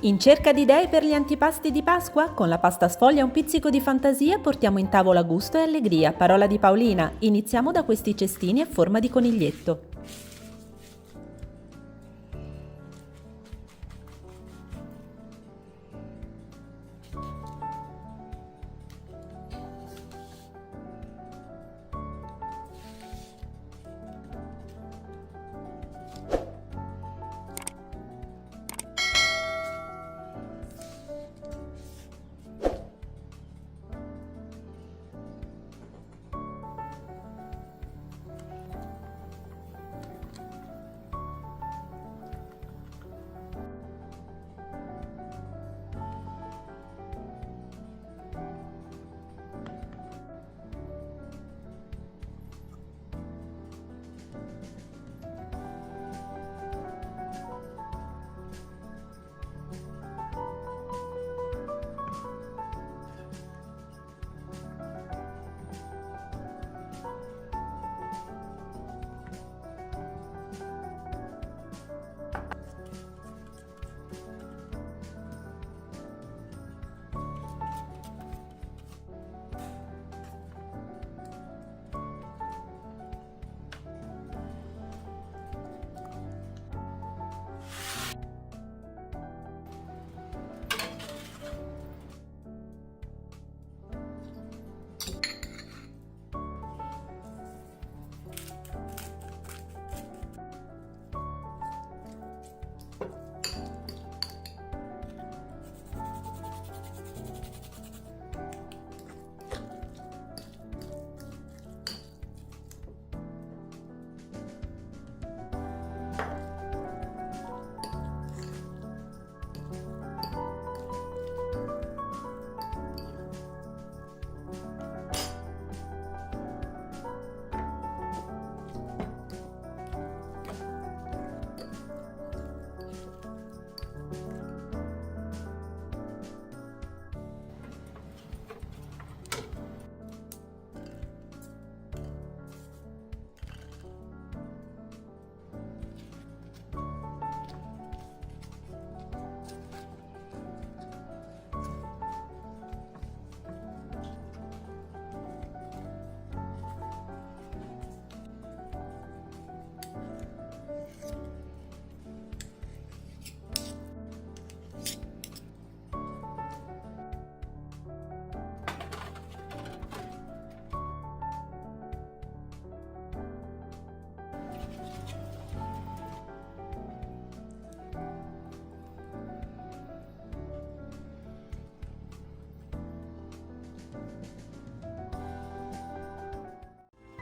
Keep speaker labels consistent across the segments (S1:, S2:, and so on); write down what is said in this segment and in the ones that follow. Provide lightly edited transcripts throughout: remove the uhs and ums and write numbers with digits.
S1: In cerca di idee per gli antipasti di Pasqua? Con la pasta sfoglia e un pizzico di fantasia portiamo in tavola gusto e allegria. Parola di Paolina, iniziamo da questi cestini a forma di coniglietto.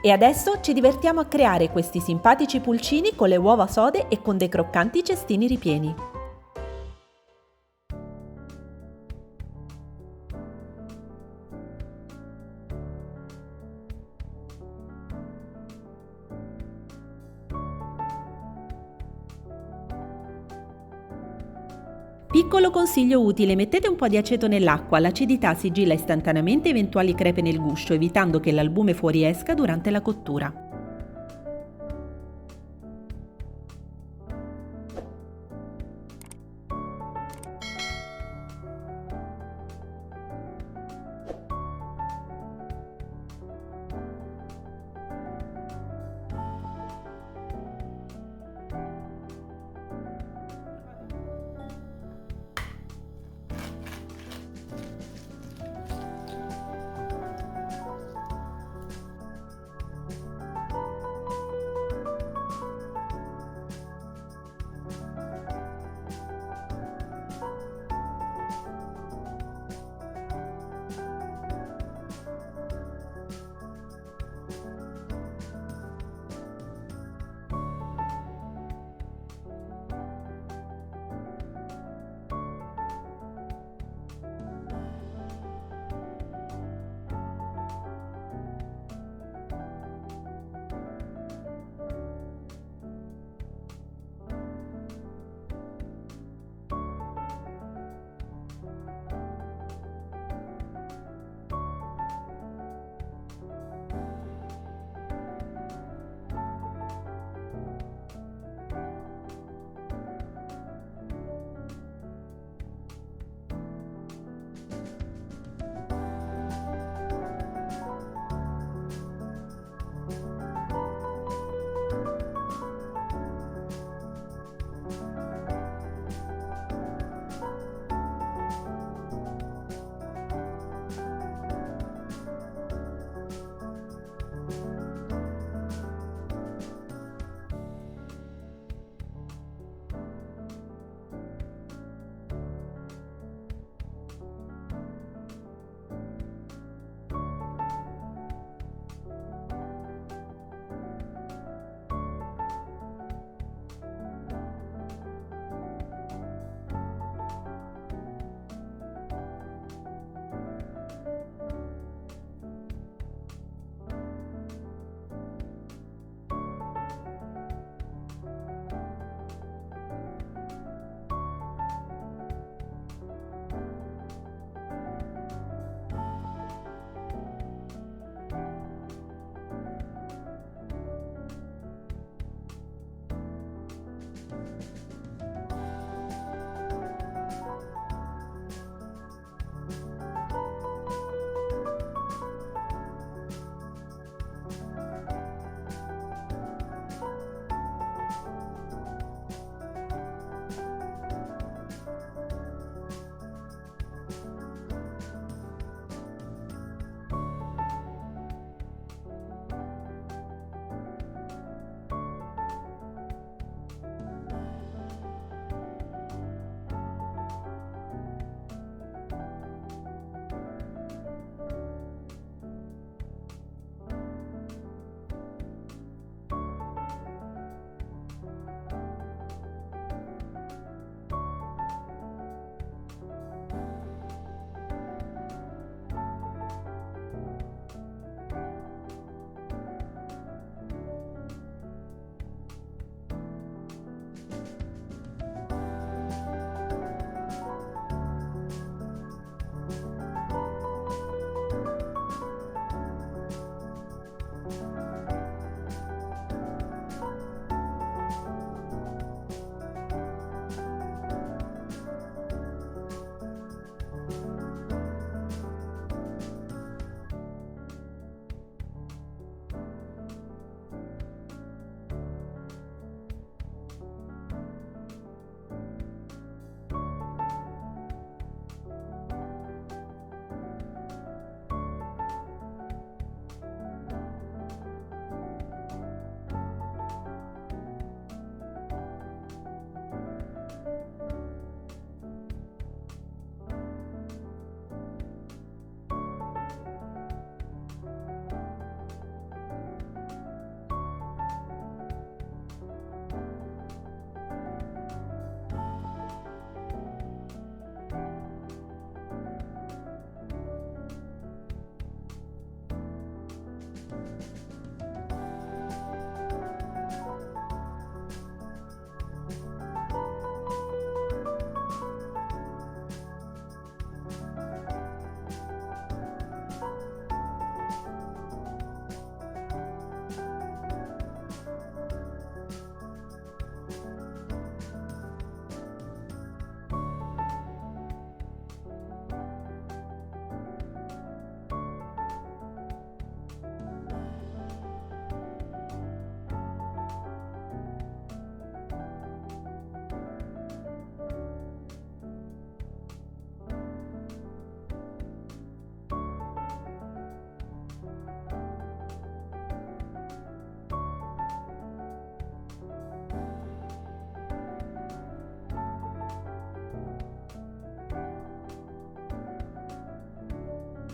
S1: E adesso ci divertiamo a creare questi simpatici pulcini con le uova sode e con dei croccanti cestini ripieni. Piccolo consiglio utile: mettete un po' di aceto nell'acqua, l'acidità sigilla istantaneamente eventuali crepe nel guscio, evitando che l'albume fuoriesca durante la cottura.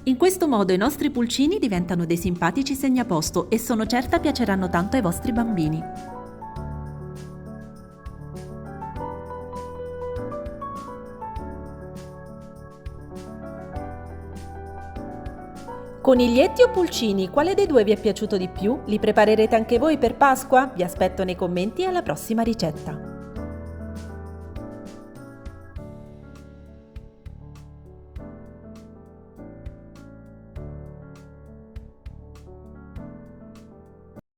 S1: In questo modo i nostri pulcini diventano dei simpatici segnaposto e sono certa piaceranno tanto ai vostri bambini. Coniglietti o pulcini, quale dei due vi è piaciuto di più? Li preparerete anche voi per Pasqua? Vi aspetto nei commenti e alla prossima ricetta!